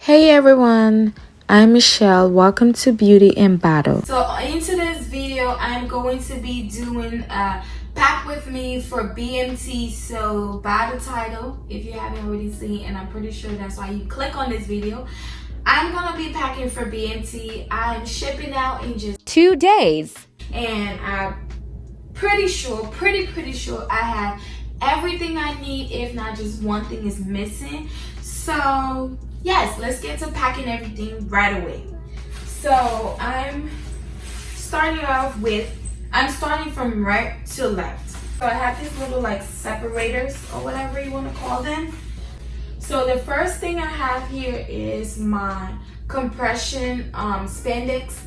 Hey everyone, I'm Michelle. Welcome to Beauty in Battle. So in today's video, I'm going to be doing a pack with me for BMT. So by the title, if you haven't already seen, and I'm pretty sure that's why you click on this video, I'm gonna be packing for BMT. I'm shipping out in just 2 days. And I'm pretty sure I have everything I need, if not just one thing is missing. So yes, let's get to packing everything right away. So I'm starting from right to left. So I have these little like separators or whatever you want to call them. So the first thing I have here is my compression spandex,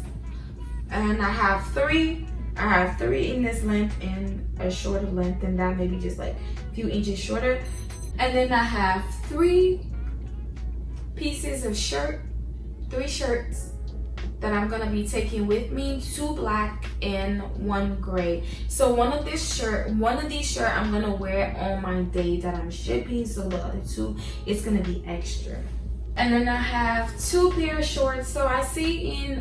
and I have three in this length and a shorter length than that, maybe just like a few inches shorter. And then I have three pieces of three shirts that I'm gonna be taking with me, 2 black and 1 gray. So one of these shirt I'm gonna wear on my day that I'm shipping, so the other 2 is gonna be extra. And then I have 2 pair of shorts. So I see in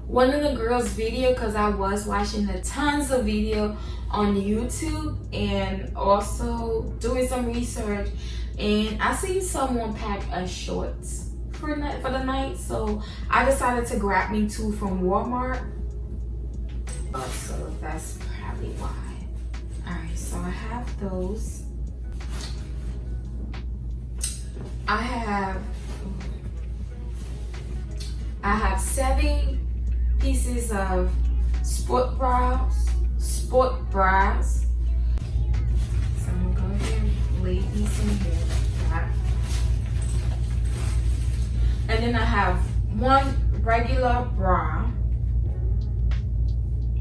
one of the girls' video, because I was watching a tons of video on YouTube and also doing some research, and I seen someone pack a shorts for the night, so I decided to grab me 2 from Walmart. So that's probably why. Alright, so I have those. I have 7 pieces of sport bras. So I'm gonna go ahead and lay these in here like that. And then I have 1 regular bra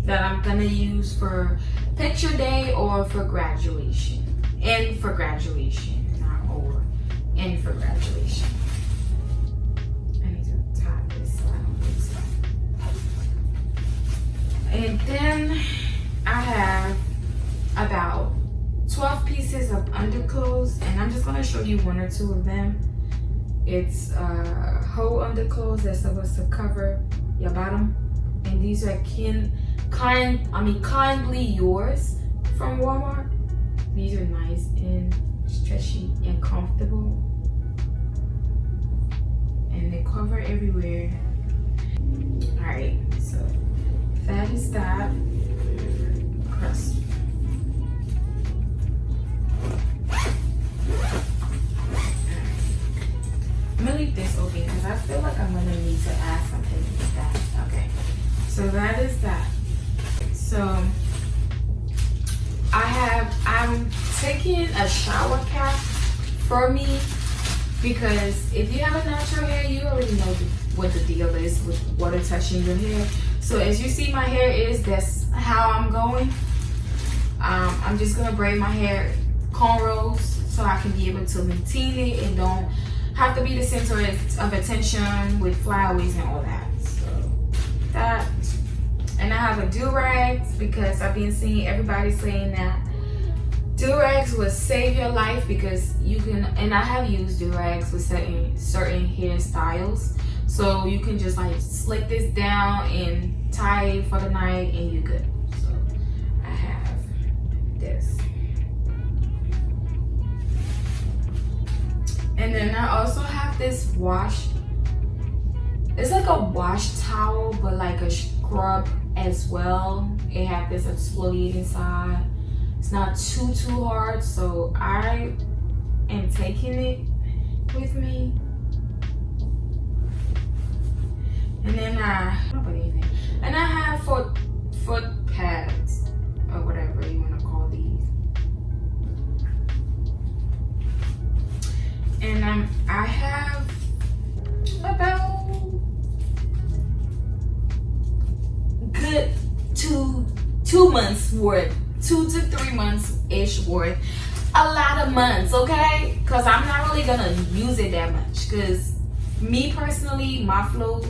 that I'm gonna use for picture day or for graduation. And for graduation, not or. And for graduation. I need to tie this so I don't lose it. And then I have about 12 pieces of underclothes, and I'm just gonna show you 1 or 2 of them. It's whole underclothes that's supposed to cover your bottom, and these are Kindly Yours from Walmart. These are nice and stretchy and comfortable, and they cover everywhere. All right, so that is that. Crust. I'm gonna leave this open because I feel like I'm gonna need to add something with that. Okay, so that is that. So I'm taking a shower cap for me, because if you have a natural hair, you already know what the deal is with water touching your hair. So as you see, my hair that's how I'm going. I'm just gonna braid my hair cornrows so I can be able to maintain it and don't have to be the center of attention with flyaways and all that. So that, and I have a do-rag because I've been seeing everybody saying that do-rags will save your life, because you can, and I have used do-rags with certain hairstyles. So you can just like slick this down and tie it for the night and you're good. So I have this. And then I also have this it's like a wash towel, but like a scrub as well. It has this exfoliating side. It's not too hard, so I am taking it with me. And then I have foot pads, or whatever you want to call these. And I have about good two months worth, 2 to 3 months ish worth. A lot of months, okay? Because I'm not really gonna use it that much, because me personally, my flow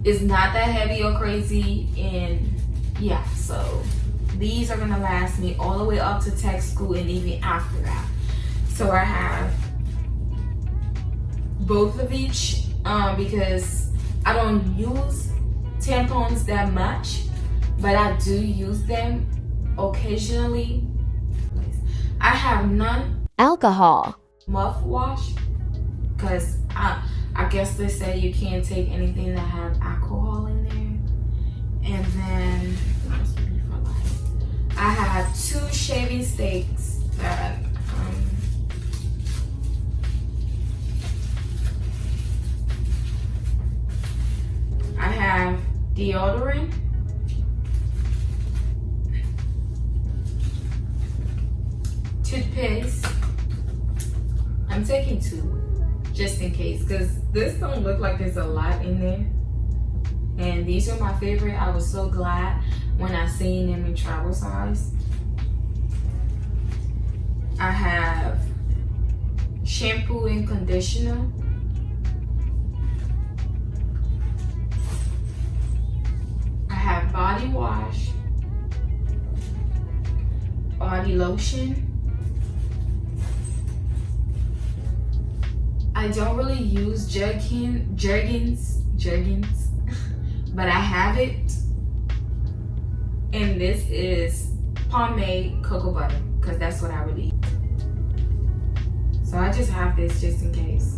is not that heavy or crazy, and yeah, so these are gonna last me all the way up to tech school and even after that. So I have both of each because I don't use tampons that much, but I do use them occasionally. I have none alcohol, mouthwash because I guess they say you can't take anything that have alcohol in there. And then I have 2 shaving sticks that I have deodorant, toothpaste. I'm taking 2 just in case because this don't look like there's a lot in there. And these are my favorite. I was so glad when I seen them in travel size. I have shampoo and conditioner. I have body wash, body lotion. I don't really use Jergens, but I have it. And this is pomade cocoa butter because that's what I really use. So I just have this just in case.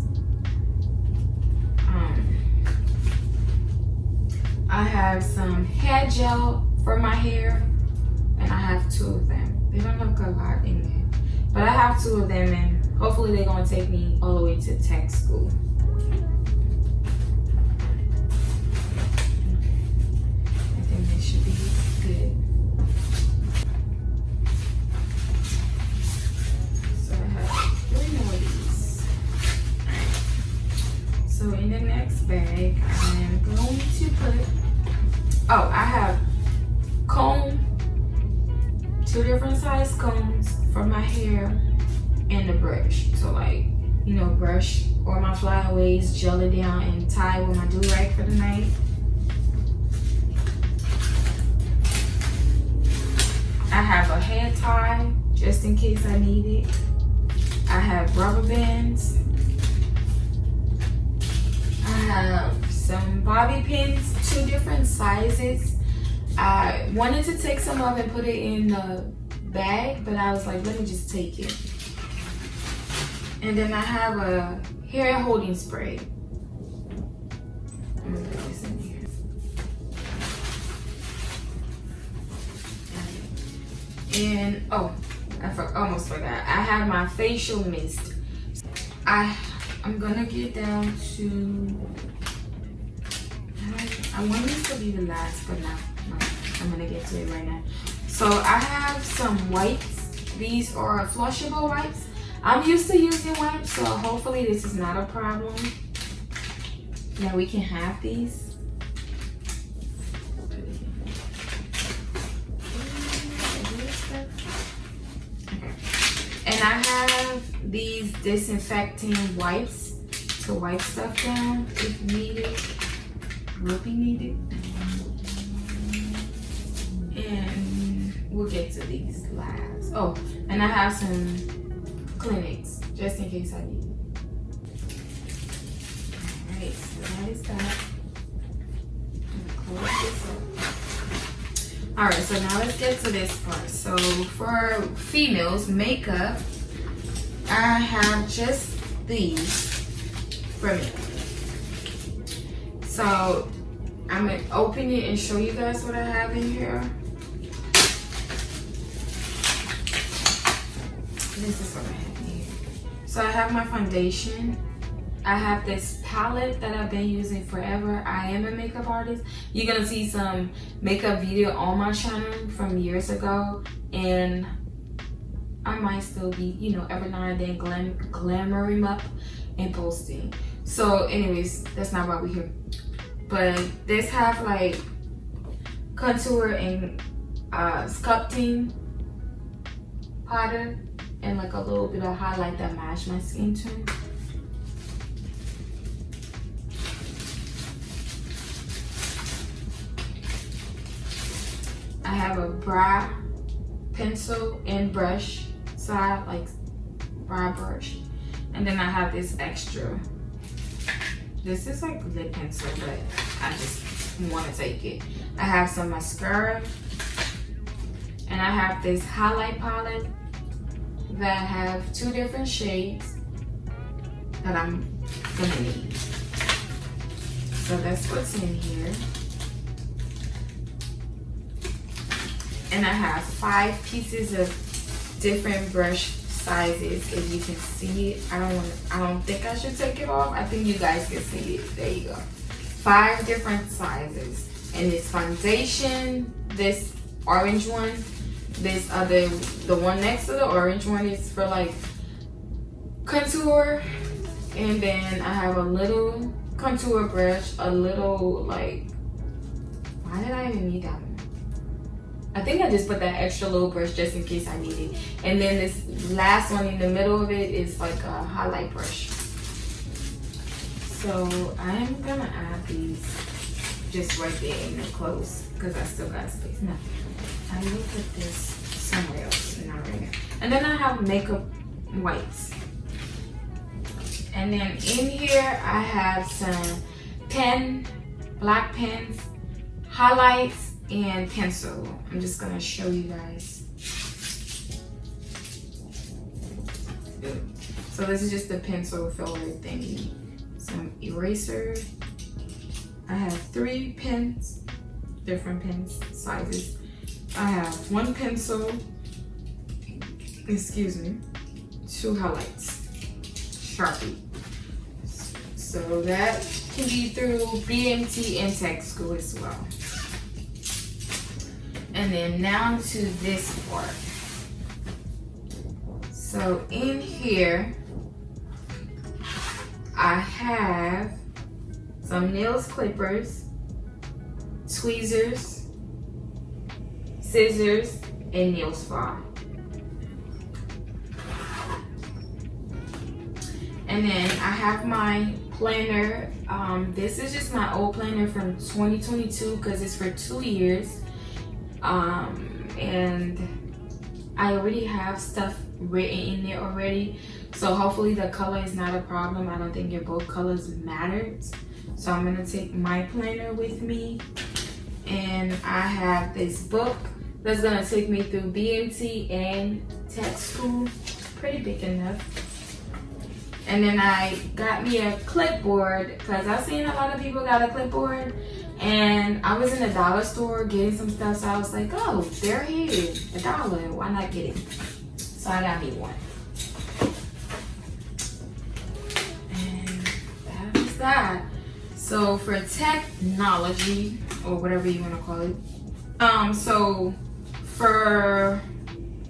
I have some hair gel for my hair, and I have 2 of them. They don't look a lot in there, but I have 2 of them, and hopefully they're gonna take me all the way to tech school. I think they should be good. So I have 3 more of these. So in the next bag, I am going to put, I have comb, 2 different size combs for my hair, and the brush. So like, you know, brush or my flyaways, gel it down and tie with my do-rag for the night. I have a hair tie just in case I need it. I have rubber bands. I have some bobby pins, 2 different sizes. I wanted to take some of and put it in the bag, but I was like, let me just take it. And then I have a hair holding spray. I'm gonna put this in here. And almost forgot. I have my facial mist. I'm gonna get down to. I want this to be the last, but no, I'm gonna get to it right now. So I have some wipes. These are flushable wipes. I'm used to using wipes, so hopefully this is not a problem. Now we can have these. And I have these disinfecting wipes to wipe stuff down if needed. Will be needed. And we'll get to these last. Oh, and I have some clinics just in case I need it. Alright, so that is that. I'm gonna close this up. Alright, so now let's get to this part. So for females, makeup, I have just these for me. So I'm gonna open it and show you guys what I have in here. This is what I have in here. So I have my foundation. I have this palette that I've been using forever. I am a makeup artist. You're gonna see some makeup video on my channel from years ago, and I might still be, you know, every now and then glamoring up and posting. So anyways, that's not why we're here. But this have like contour and sculpting powder and like a little bit of highlight that match my skin tone. I have a brow pencil and brush side, like brow brush. And then I have this extra This is like lip pencil, but I just want to take it. I have some mascara, and I have this highlight palette that have 2 different shades that I'm gonna need. So that's what's in here. And I have 5 pieces of different brush sizes. If you can see it, I don't think I should take it off. I think you guys can see it. There you go. 5 different sizes. And it's foundation, this orange one, this other, the one next to the orange one is for like contour. And then I have a little contour brush, a little like, why did I even need that one? I think I just put that extra little brush just in case I need it. And then this last one in the middle of it is like a highlight brush. So I'm gonna add these just right there in the close because I still got space. No, I will put this somewhere else, not right here. And then I have makeup wipes. And then in here I have some black pens, highlights, and pencil. I'm just gonna show you guys. So this is just the pencil filler thingy. Some eraser. I have 3 pens, different pens sizes. I have 1 pencil, excuse me, 2 highlights, Sharpie. So that can be through BMT and tech school as well. And then now to this part. So in here, I have some nails clippers, tweezers, scissors, and nail spa. And then I have my planner. This is just my old planner from 2022 because it's for 2 years. And I already have stuff written in there already, so hopefully the color is not a problem. I don't think your both colors mattered, so I'm gonna take my planner with me. And I have this book that's gonna take me through BMT and tech school, pretty big enough. And then I got me a clipboard because I've seen a lot of people got a clipboard. And I was in a dollar store getting some stuff, so I was like, oh, they're here, $1, why not get it? So I got me one. And that is that. So for technology, or whatever you want to call it, so for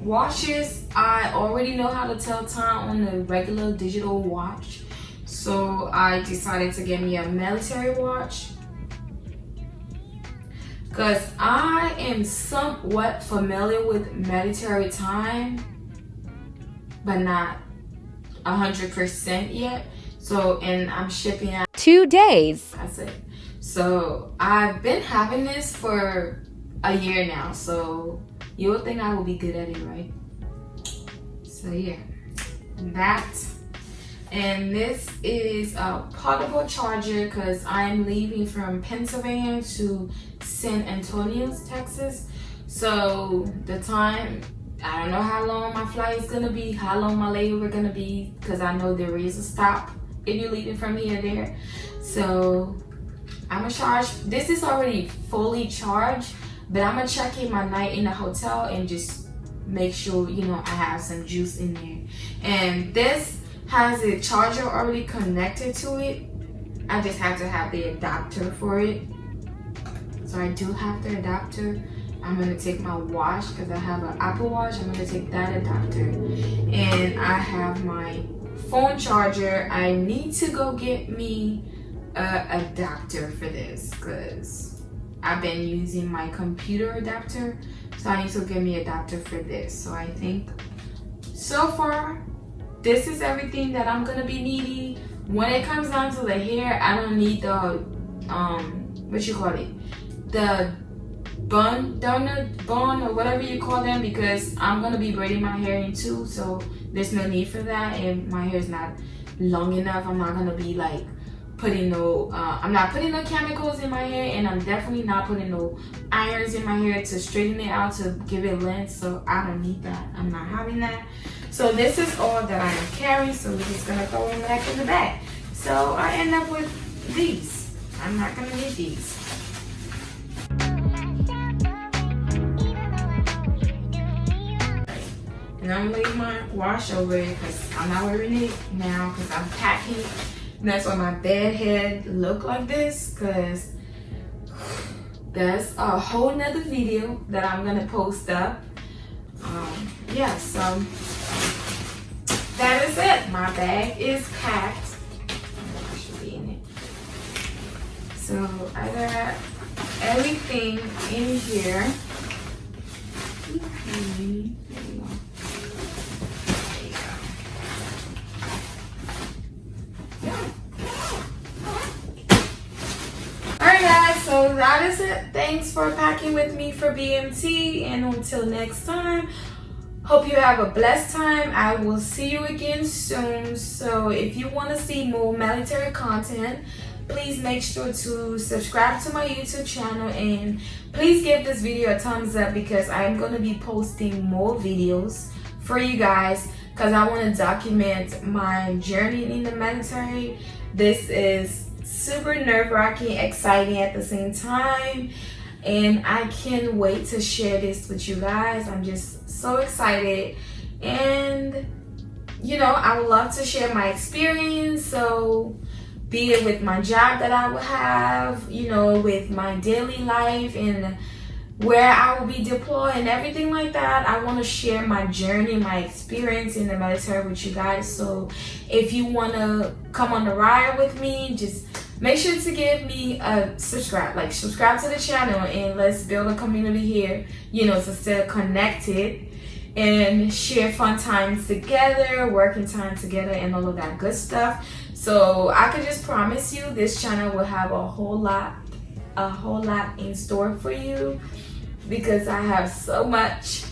watches, I already know how to tell time on the regular digital watch. So I decided to get me a military watch, because I am somewhat familiar with military time, but not 100% yet. So, and I'm shipping out 2 days. That's it. So I've been having this for a year now. So you would think I will be good at it, right? So yeah, that. And this is a portable charger because I'm leaving from Pennsylvania to San Antonio, Texas. So the time, I don't know how long my flight is gonna be, how long my layover gonna be, because I know there is a stop if you're leaving from here to there. So I'm gonna charge. This is already fully charged, but I'm gonna check in my night in the hotel and just make sure, you know, I have some juice in there. And this has a charger already connected to it. I just have to have the adapter for it. So I do have the adapter. I'm gonna take my watch because I have an Apple Watch. I'm gonna take that adapter. And I have my phone charger. I need to go get me an adapter for this because I've been using my computer adapter. So I need to get me an adapter for this. So I think so far, this is everything that I'm gonna be needing. When it comes down to the hair, I don't need the what you call it, the donut bun or whatever you call them, because I'm gonna be braiding my hair in two, so there's no need for that. And my hair is not long enough. I'm not gonna be like putting no I'm not putting no chemicals in my hair, and I'm definitely not putting no irons in my hair to straighten it out, to give it length. So I don't need that. I'm not having that. So this is all that I am carrying, so we're just gonna throw them back in the bag. So I end up with these. I'm not gonna need these. And I'm leaving my wash over it because I'm not wearing it now because I'm packing. And that's why my bed head look like this, because that's a whole nother video that I'm gonna post up. Yeah, so that is it. My bag is packed. I should be in it. So I got everything in here. Alright guys, so that is it. Thanks for packing with me for BMT, and until next time, hope you have a blessed time. I will see you again soon. So if you want to see more military content, please make sure to subscribe to my YouTube channel, and please give this video a thumbs up because I'm going to be posting more videos for you guys, because I want to document my journey in the military. This is super nerve-wracking, exciting at the same time, and I can't wait to share this with you guys. I'm just so excited, and you know, I would love to share my experience. So be it with my job that I will have, you know, with my daily life and where I will be deployed and everything like that. I want to share my journey, my experience in the military with you guys. So if you want to come on the ride with me, just make sure to give me a subscribe, subscribe to the channel, and let's build a community here, you know, to stay connected and share fun times together, working time together, and all of that good stuff. So I can just promise you this channel will have a whole lot in store for you, because I have so much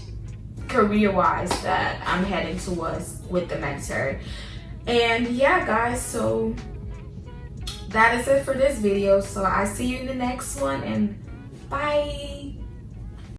career-wise that I'm heading towards with the military. And yeah guys, so that is it for this video. So I see you in the next one, and bye.